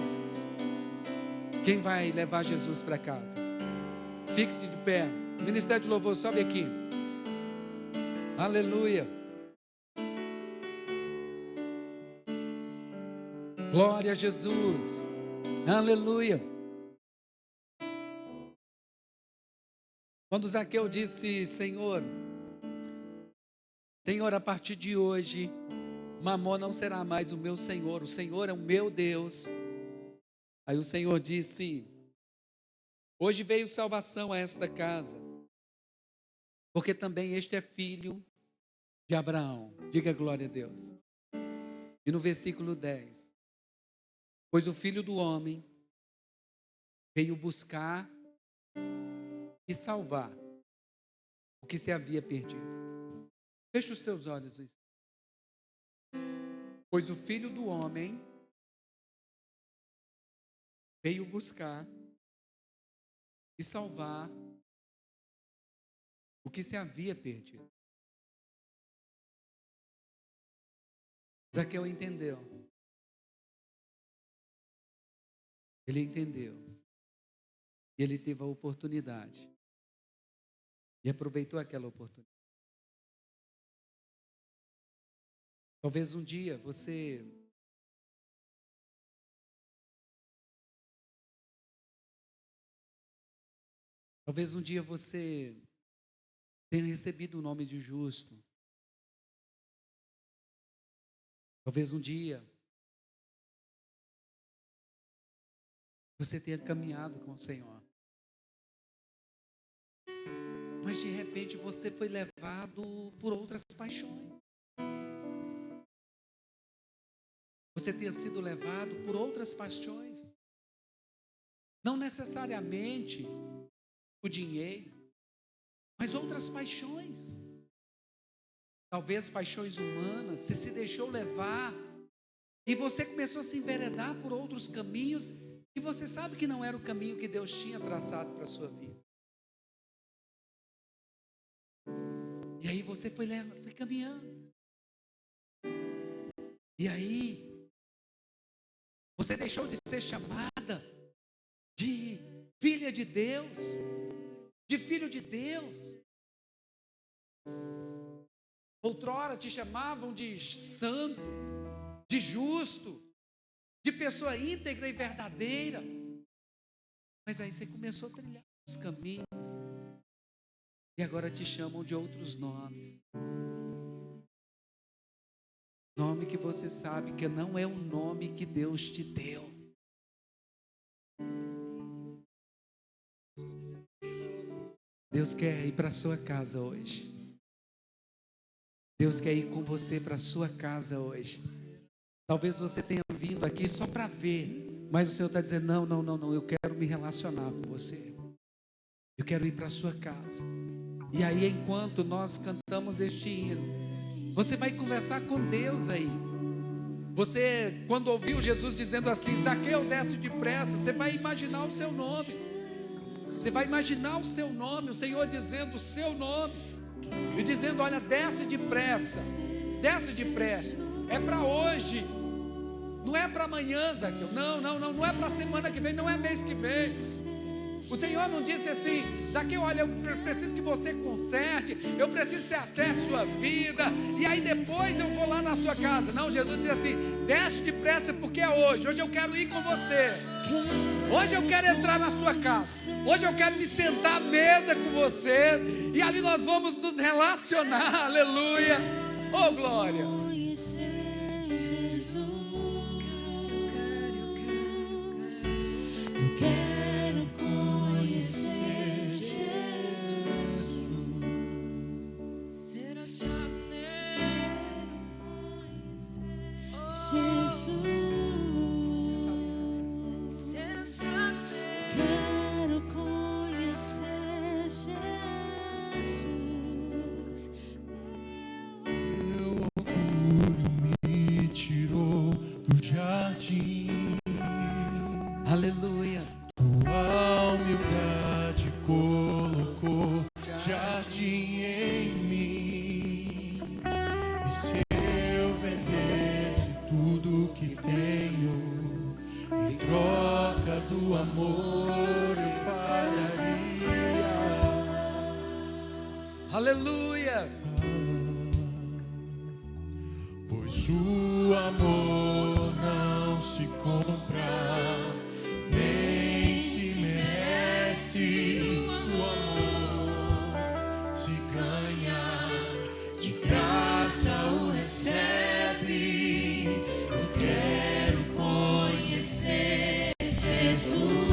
Quem vai levar Jesus para casa? Fique de pé. O Ministério de Louvor, sobe aqui. Aleluia. Glória a Jesus. Aleluia. Quando Zaqueu disse, Senhor, a partir de hoje, Mamon não será mais o meu Senhor, o Senhor é o meu Deus. Aí o Senhor disse, hoje veio salvação a esta casa, porque também este é filho de Abraão. Diga glória a Deus. E no versículo 10, pois o Filho do Homem veio buscar e salvar o que se havia perdido. Fecha os teus olhos. Pois o Filho do Homem veio buscar e salvar o que se havia perdido. Zaqueu entendeu. Ele entendeu. E ele teve a oportunidade. E aproveitou aquela oportunidade. Talvez um dia você tenha recebido o nome de justo. Talvez um dia você tenha caminhado com o Senhor. Mas de repente você foi levado por outras paixões. Você tenha sido levado por outras paixões. Não necessariamente o dinheiro, mas outras paixões. Talvez paixões humanas. Você se deixou levar e você começou a se enveredar por outros caminhos e você sabe que não era o caminho que Deus tinha traçado para a sua vida. E aí você foi caminhando. E aí você deixou de ser chamada de filha de Deus, de filho de Deus. Outrora te chamavam de santo, de justo, de pessoa íntegra e verdadeira. Mas aí você começou a trilhar os caminhos e agora te chamam de outros nomes. Nome que você sabe que não é o nome que Deus te deu. Deus quer ir para a sua casa hoje. Deus quer ir com você para a sua casa hoje. Talvez você tenha vindo aqui só para ver, mas o Senhor está dizendo, não, eu quero me relacionar com você. Eu quero ir para a sua casa. E aí, enquanto nós cantamos este hino, você vai conversar com Deus aí. Você, quando ouviu Jesus dizendo assim, Zaqueu, desce depressa, você vai imaginar o seu nome. Você vai imaginar o seu nome, o Senhor dizendo o seu nome. E dizendo, olha, desce depressa. Desce depressa. É para hoje. Não é para amanhã, Zaqueu. Não é para a semana que vem, não é mês que vem. O Senhor não disse assim, Zaqueu, olha, eu preciso que você conserte, eu preciso que você acerte sua vida, e aí depois eu vou lá na sua casa. Não, Jesus diz assim, desce depressa porque é hoje. Hoje eu quero ir com você. Hoje eu quero entrar na sua casa. Hoje eu quero me sentar à mesa com você, e ali nós vamos nos relacionar. Aleluia. Oh, glória. Aleluia. Tua humildade colocou jardim em mim. E se eu vendesse tudo que tenho, em troca do amor eu faria. Aleluia. Pois o amor não se compra, nem se merece. O amor se ganha, de graça o recebe. Eu quero conhecer Jesus.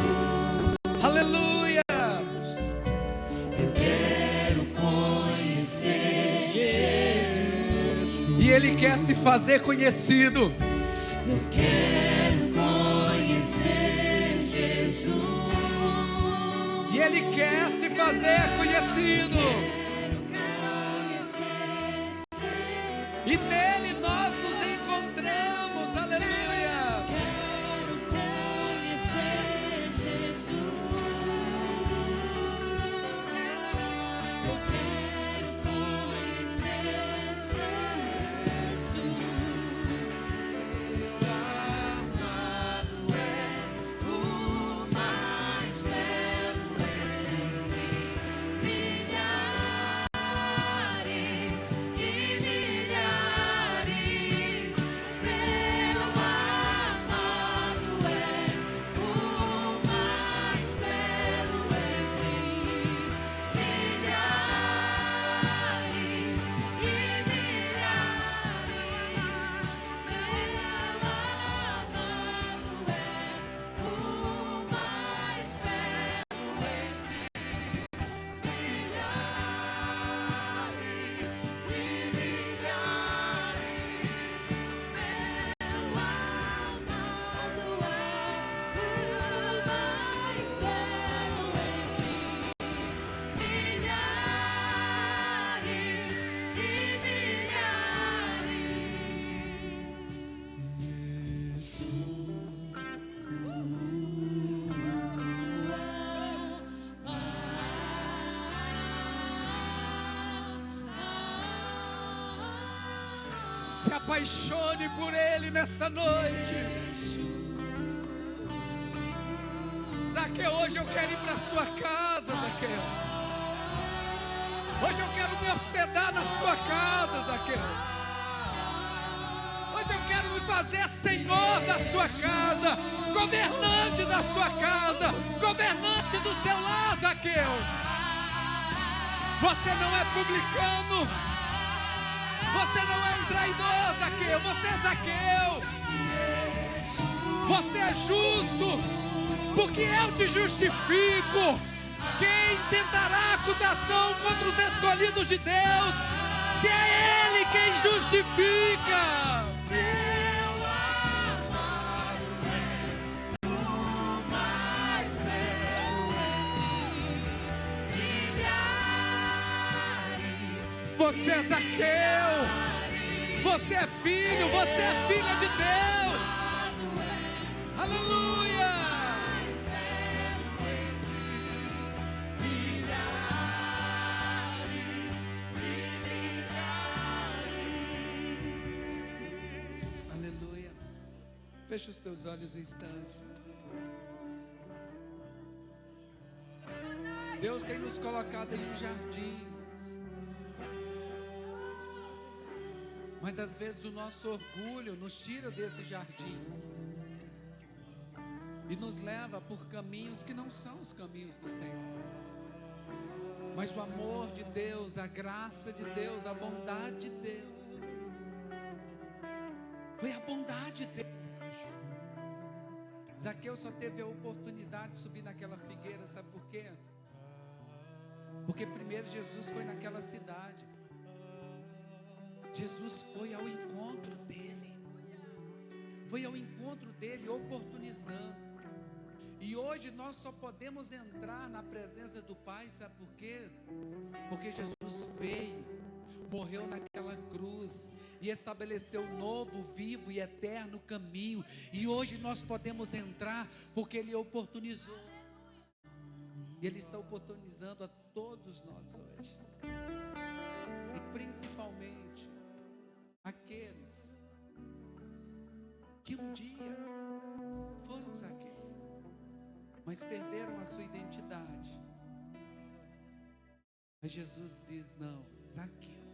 Aleluia. Eu quero conhecer Jesus. E Ele quer se fazer conhecido. Eu quero conhecer Jesus. E Ele quer se fazer conhecido. E nele nós nos encontramos. Aleluia. Quero conhecer Jesus. Eu quero conhecer Jesus. Amado é o mais belo em mim. Minha Se apaixone por Ele nesta noite. Zaqueu, hoje eu quero ir para a sua casa, Zaqueu. Hoje eu quero me hospedar na sua casa, Zaqueu. Hoje eu quero me fazer senhor da sua casa, governante da sua casa, governante do seu lar, Zaqueu. Você não é publicano, você não é um traidor, Zaqueu, você é Zaqueu. Você é justo, porque eu te justifico. Quem tentará acusação contra os escolhidos de Deus, se é Ele quem justifica? Você é Zaqueu, você é filho, você é filha de Deus. Aleluia! Aleluia. Fecha os teus olhos um instante. Deus tem nos colocado em um jardim. Mas às vezes o nosso orgulho nos tira desse jardim e nos leva por caminhos que não são os caminhos do Senhor. Mas o amor de Deus, a graça de Deus, a bondade de Deus, foi a bondade de Deus. Zaqueu só teve a oportunidade de subir naquela figueira, sabe por quê? Porque primeiro Jesus foi naquela cidade. Jesus foi ao encontro dele, oportunizando. E hoje nós só podemos entrar na presença do Pai, sabe por quê? Porque Jesus veio, morreu naquela cruz e estabeleceu um novo, vivo e eterno caminho. E hoje nós podemos entrar porque Ele oportunizou. E Ele está oportunizando a todos nós hoje. E principalmente aqueles que um dia foram Zaqueu, mas perderam a sua identidade. Mas Jesus diz: não, Zaqueu,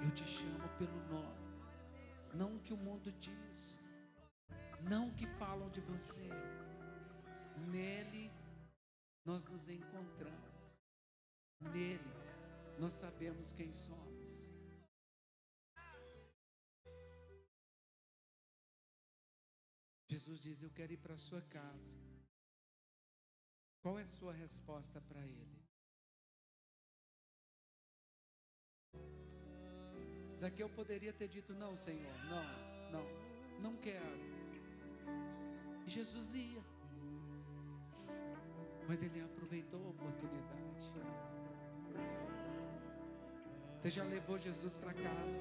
eu te chamo pelo nome, não o que o mundo diz, não o que falam de você. Nele nós nos encontramos, nele nós sabemos quem somos. Jesus diz: eu quero ir para a sua casa. Qual é a sua resposta para Ele? Zaqueu poderia ter dito: não, Senhor, não quero. E Jesus ia. Mas ele aproveitou a oportunidade. Você já levou Jesus para casa?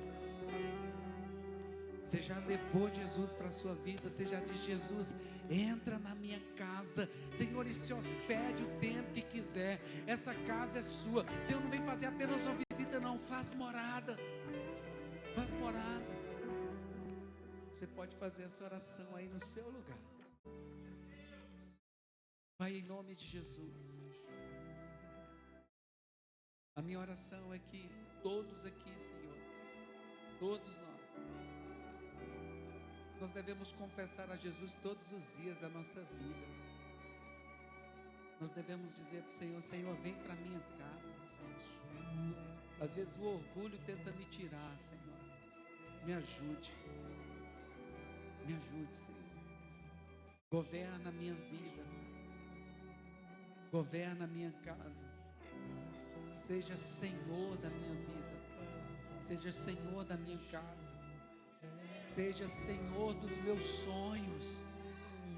Você já levou Jesus para a sua vida? Você já disse: Jesus, entra na minha casa, Senhor, e se hospede o tempo que quiser. Essa casa é sua. Senhor, não vem fazer apenas uma visita, não. Faz morada. Faz morada. Você pode fazer essa oração aí no seu lugar. Pai, em nome de Jesus, a minha oração é que todos aqui, Senhor, todos nós devemos confessar a Jesus todos os dias da nossa vida. Nós devemos dizer para o Senhor: Senhor, vem para a minha casa. Às vezes o orgulho tenta me tirar, Senhor. Me ajude, Senhor. Governa a minha vida, governa a minha casa. Seja Senhor da minha vida, seja Senhor da minha casa, seja Senhor dos meus sonhos.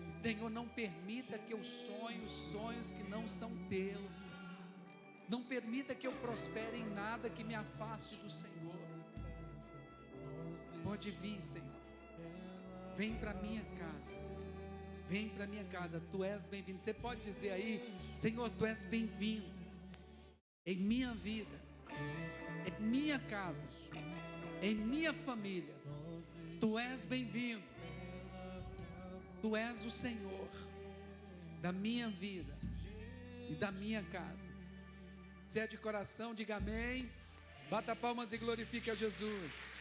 Senhor, não permita que eu sonhe sonhos que não são teus. Não permita que eu prospere em nada que me afaste do Senhor. Pode vir, Senhor. Vem para minha casa. Vem para minha casa. Tu és bem-vindo. Você pode dizer aí: Senhor, Tu és bem-vindo em minha vida, em minha casa, em minha família. Tu és bem-vindo. Tu és o Senhor da minha vida e da minha casa. Se é de coração, diga amém. Bata palmas e glorifique a Jesus.